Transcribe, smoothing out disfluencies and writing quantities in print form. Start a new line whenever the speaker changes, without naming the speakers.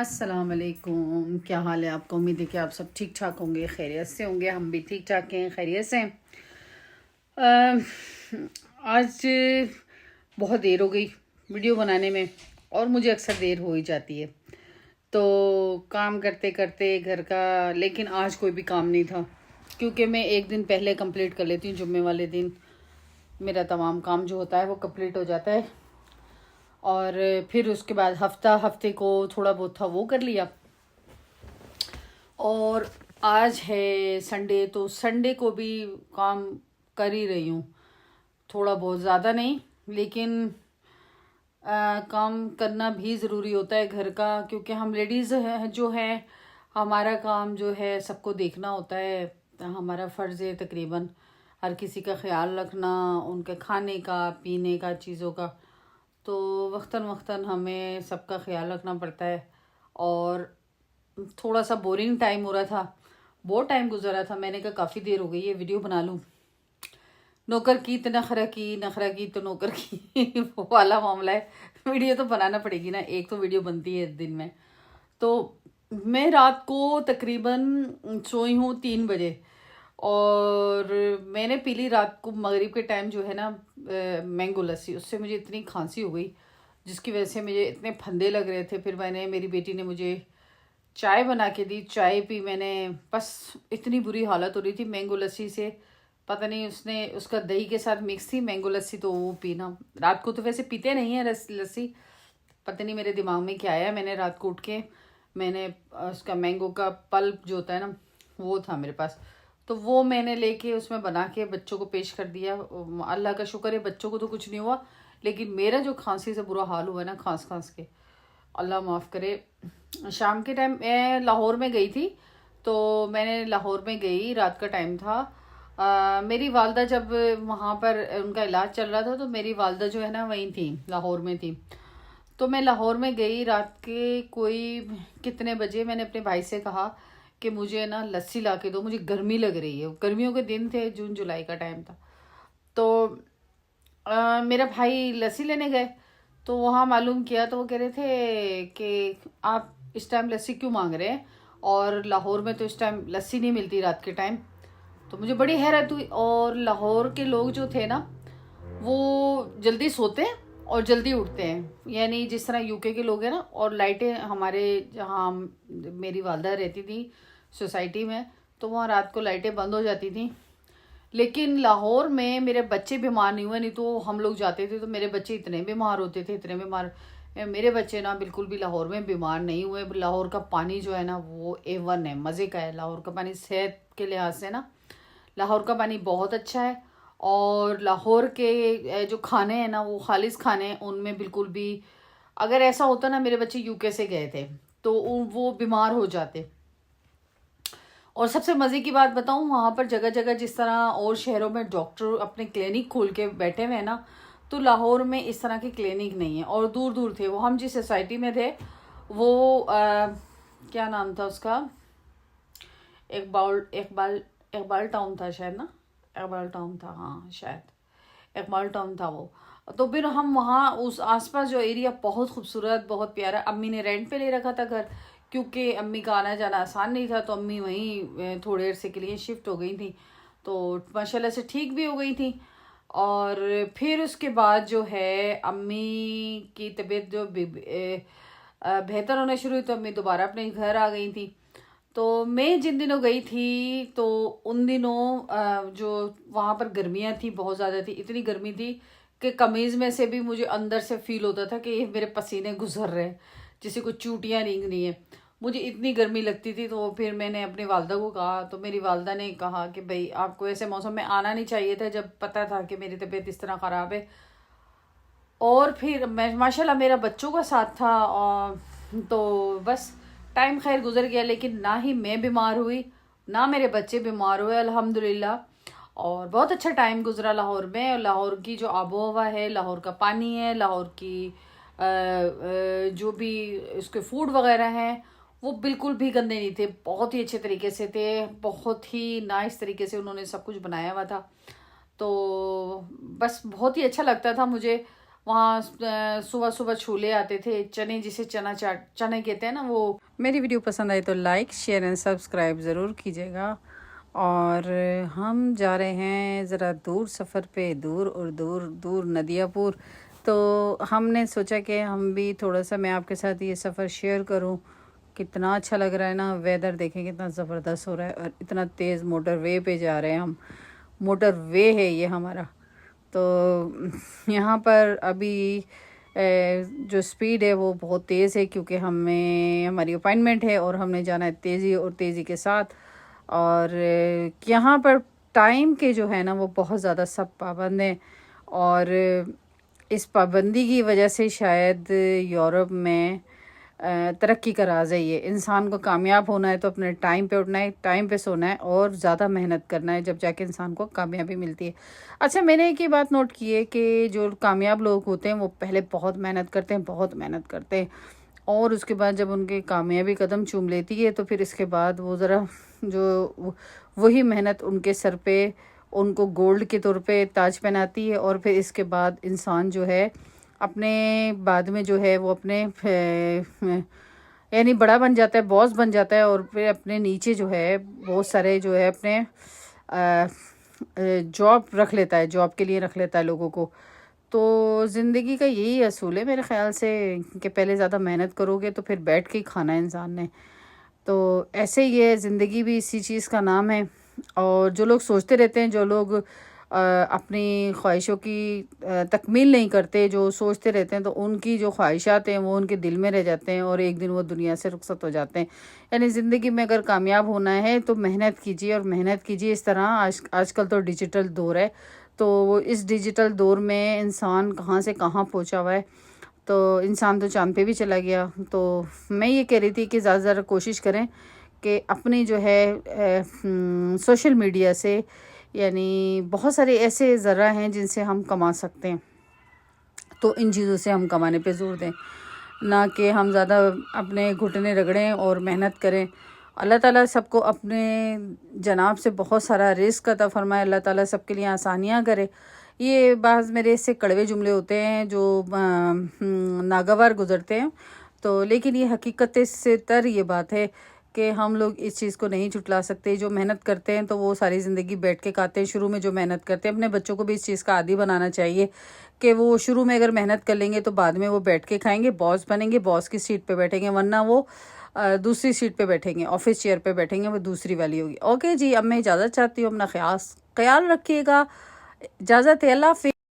अस्सलाम वालेकुम। क्या हाल है आपका? उम्मीद है कि आप सब ठीक ठाक होंगे, खैरियत से होंगे। हम भी ठीक ठाक हैं, खैरियत से हैं। आज बहुत देर हो गई वीडियो बनाने में, और मुझे अक्सर देर हो ही जाती है तो काम करते करते घर का। लेकिन आज कोई भी काम नहीं था, क्योंकि मैं एक दिन पहले कंप्लीट कर लेती हूँ। जुम्मे वाले दिन मेरा तमाम काम जो होता है वो कंप्लीट हो जाता है, और फिर उसके बाद हफ्ते को थोड़ा बहुत था वो कर लिया। और आज है संडे, तो संडे को भी काम कर ही रही हूँ। थोड़ा बहुत, ज़्यादा नहीं, लेकिन काम करना भी ज़रूरी होता है घर का, क्योंकि हम लेडीज़ हैं जो हैं, हमारा काम जो है सबको देखना होता है। हमारा फ़र्ज़ है तकरीबन हर किसी का ख्याल रखना, उनके खाने का, पीने का, चीज़ों का। तो वक्तन वक्तन हमें सबका ख्याल रखना पड़ता है। और थोड़ा सा बोरिंग टाइम हो रहा था, बहुत टाइम गुजर रहा था। मैंने कहा काफ़ी देर हो गई है, वीडियो बना लूँ। नौकर की तो नखरा की, नखरा की तो नौकर की वो वाला मामला है। वीडियो तो बनाना पड़ेगी ना, एक तो वीडियो बनती है दिन में। तो मैं रात को तकरीबन सोई हूँ 3 बजे, और मैंने पी ली रात को मगरिब के टाइम जो है ना मैंगो लस्सी। उससे मुझे इतनी खांसी हो गई जिसकी वजह से मुझे इतने फंदे लग रहे थे। फिर मेरी बेटी ने मुझे चाय बना के दी, चाय पी मैंने। बस इतनी बुरी हालत हो रही थी मैंगो लस्सी से, पता नहीं उसने उसका दही के साथ मिक्स थी मैंगो लस्सी, तो वो पीना। रात को तो वैसे पीते नहीं है लस्सी, पता नहीं मेरे दिमाग में क्या आया। मैंने रात को उठ के मैंने उसका मैंगो का पल्प जो होता है ना, वो था मेरे पास, तो वो मैंने लेके उसमें बना के बच्चों को पेश कर दिया। अल्लाह का शुक्र है बच्चों को तो कुछ नहीं हुआ, लेकिन मेरा जो खांसी से बुरा हाल हुआ ना, खांस खांस के, अल्लाह माफ़ करे। शाम के टाइम मैं लाहौर में गई थी, तो मैंने लाहौर में गई, रात का टाइम था। मेरी वालदा जब वहाँ पर उनका इलाज चल रहा था, तो मेरी वालदा जो है ना वहीं थी, लाहौर में थी। तो मैं लाहौर में गई रात के कोई कितने बजे, मैंने अपने भाई से कहा कि मुझे ना लस्सी ला के दो, मुझे गर्मी लग रही है। गर्मियों के दिन थे, जून जुलाई का टाइम था। तो मेरा भाई लस्सी लेने गए, तो वहाँ मालूम किया तो वो कह रहे थे कि आप इस टाइम लस्सी क्यों मांग रहे हैं, और लाहौर में तो इस टाइम लस्सी नहीं मिलती रात के टाइम। तो मुझे बड़ी हैरत हुई। और लाहौर के लोग जो थे ना, वो जल्दी सोते हैं और जल्दी उठते हैं, यानी जिस तरह यूके के लोग हैं ना। और लाइटें हमारे जहाँ मेरी वालदा रहती थी सोसाइटी में, तो वहाँ रात को लाइटें बंद हो जाती थी। लेकिन लाहौर में मेरे बच्चे बीमार नहीं हुए, नहीं तो हम लोग जाते थे तो मेरे बच्चे इतने बीमार होते थे, इतने बीमार। मेरे बच्चे ना बिल्कुल भी लाहौर में बीमार नहीं हुए। लाहौर का पानी जो है ना वो A1 है, मज़े का है। लाहौर का पानी सेहत के लिहाज से ना, लाहौर का पानी बहुत अच्छा है। और लाहौर के जो खाने हैं ना, वो खालिश खाने हैं, उनमें बिल्कुल भी, अगर ऐसा होता ना, मेरे बच्चे यूके से गए थे तो वो बीमार हो जाते। और सबसे मज़े की बात बताऊं, वहाँ पर जगह जगह जिस तरह और शहरों में डॉक्टर अपने क्लिनिक खोल के बैठे हुए हैं ना, तो लाहौर में इस तरह के क्लिनिक नहीं है, और दूर दूर थे। वो हम जिस सोसाइटी में थे, वो क्या नाम था उसका, इकबाल टाउन था शायद ना, इकबाल टाउन था, हाँ शायद इकबाल टाउन था वो। तो फिर हम वहाँ उस आसपास जो एरिया बहुत खूबसूरत, बहुत प्यारा। अम्मी ने रेंट पे ले रखा था घर, क्योंकि अम्मी का आना जाना आसान नहीं था, तो अम्मी वहीं थोड़े देर से के लिए शिफ्ट हो गई थी, तो माशाल्लाह से ठीक भी हो गई थी। और फिर उसके बाद जो है अम्मी की तबीयत जो बेहतर होना शुरू हुई, तो अम्मी दोबारा अपने घर आ गई थी। तो मैं जिन दिनों गई थी, तो उन दिनों जो वहाँ पर गर्मियाँ थी, बहुत ज़्यादा थी। इतनी गर्मी थी कि कमीज़ में से भी मुझे अंदर से फील होता था कि ये मेरे पसीने गुजर रहे हैं, जैसे कुछ चूटियाँ रेंग रही हैं। मुझे इतनी गर्मी लगती थी। तो फिर मैंने अपनी वालदा को कहा, तो मेरी वालदा ने कहा कि भाई आपको ऐसे मौसम में आना नहीं चाहिए था, जब पता था कि मेरी तबीयत इस तरह ख़राब है। और फिर मैं माशाल्लाह मेरा बच्चों का साथ था, और तो बस टाइम खैर गुजर गया। लेकिन ना ही मैं बीमार हुई, ना मेरे बच्चे बीमार हुए, अल्हम्दुलिल्लाह। और बहुत अच्छा टाइम गुजरा लाहौर में। और लाहौर की जो आबो हवा है, लाहौर का पानी है, लाहौर की जो भी इसके फूड वगैरह हैं, वो बिल्कुल भी गंदे नहीं थे, बहुत ही अच्छे तरीके से थे, बहुत ही नाइस तरीके से उन्होंने सब कुछ बनाया हुआ था। तो बस बहुत ही अच्छा लगता था मुझे। वहाँ सुबह सुबह छोले आते थे, चने जिसे चना चाट चने कहते हैं ना वो। मेरी वीडियो पसंद आई तो लाइक शेयर एंड सब्सक्राइब ज़रूर कीजिएगा। और हम जा रहे हैं ज़रा दूर सफ़र पे, दूर और दूर दूर नदियापुर। तो हमने सोचा कि हम भी थोड़ा सा मैं आपके साथ ये सफ़र शेयर करूं। कितना अच्छा लग रहा है ना, वेदर देखें कितना ज़बरदस्त हो रहा है, और इतना तेज़ मोटर वे पे जा रहे हैं हम। मोटर वे है ये हमारा। तो यहाँ पर अभी जो स्पीड है वो बहुत तेज़ है, क्योंकि हमें हमारी अपॉइंटमेंट है और हमने जाना है तेज़ी और तेज़ी के साथ। और यहाँ पर टाइम के जो है ना वो बहुत ज़्यादा सब पाबंद हैं, और इस पाबंदी की वजह से शायद यूरोप में तरक्की का राज है ये। इंसान को कामयाब होना है तो अपने टाइम पे उठना है, टाइम पे सोना है और ज़्यादा मेहनत करना है, जब जाके इंसान को कामयाबी मिलती है। अच्छा, मैंने एक ही बात नोट की है कि जो कामयाब लोग होते हैं वो पहले बहुत मेहनत करते हैं, बहुत मेहनत करते हैं, और उसके बाद जब उनकी कामयाबी कदम चूम लेती है तो फिर इसके बाद वो ज़रा जो वही मेहनत उनके सर पे उनको गोल्ड के तौर पे ताज पहनाती है। और फिर इसके बाद इंसान जो है अपने बाद में जो है वो अपने यानी बड़ा बन जाता है, बॉस बन जाता है, और फिर अपने नीचे जो है बहुत सारे जो है अपने जॉब रख लेता है, जॉब के लिए रख लेता है लोगों को। तो ज़िंदगी का यही असूल है मेरे ख़्याल से, कि पहले ज़्यादा मेहनत करोगे तो फिर बैठ के ही खाना है इंसान ने। तो ऐसे ही है, ज़िंदगी भी इसी चीज़ का नाम है। और जो लोग सोचते रहते हैं, जो लोग अपनी ख्वाहिशों की तकमील नहीं करते, जो सोचते रहते हैं, तो उनकी जो ख्वाहिशात हैं वो उनके दिल में रह जाते हैं और एक दिन वो दुनिया से रुखसत हो जाते हैं। यानी ज़िंदगी में अगर कामयाब होना है तो मेहनत कीजिए, और मेहनत कीजिए इस तरह। आजकल तो डिजिटल दौर है, तो इस डिजिटल दौर में इंसान कहाँ से कहाँ पहुँचा हुआ है। तो इंसान तो चाँद पे भी चला गया। तो मैं ये कह रही थी कि ज़्यादा से ज़्यादा कोशिश करें कि अपनी जो है सोशल मीडिया से, यानी बहुत सारे ऐसे ज़रा हैं जिनसे हम कमा सकते हैं, तो इन चीज़ों से हम कमाने पे ज़ोर दें, ना कि हम ज़्यादा अपने घुटने रगड़ें और मेहनत करें। अल्लाह ताला सबको अपने जनाब से बहुत सारा रिज़्क़ अता फ़रमाए, अल्लाह ताला सबके लिए आसानियाँ करे। ये बाज़ मेरे इससे कड़वे जुमले होते हैं जो नागवार गुज़रते हैं, तो लेकिन ये हकीकत से तर ये बात है कि हम लोग इस चीज़ को नहीं झुटला सकते। जो मेहनत करते हैं तो वो सारी ज़िंदगी बैठ के खाते हैं। शुरू में जो मेहनत करते हैं, अपने बच्चों को भी इस चीज़ का आदी बनाना चाहिए कि वो शुरू में अगर मेहनत कर लेंगे तो बाद में वो बैठ के खाएंगे, बॉस बनेंगे, बॉस की सीट पे बैठेंगे, वरना वो दूसरी सीट पे बैठेंगे, ऑफिस चेयर पे बैठेंगे, वो दूसरी वाली होगी। ओके जी, अब मैं इजाज़त चाहती हूँ, अपना ख्याल रखिएगा। इजाज़त है, अल्लाह हाफ़िज़।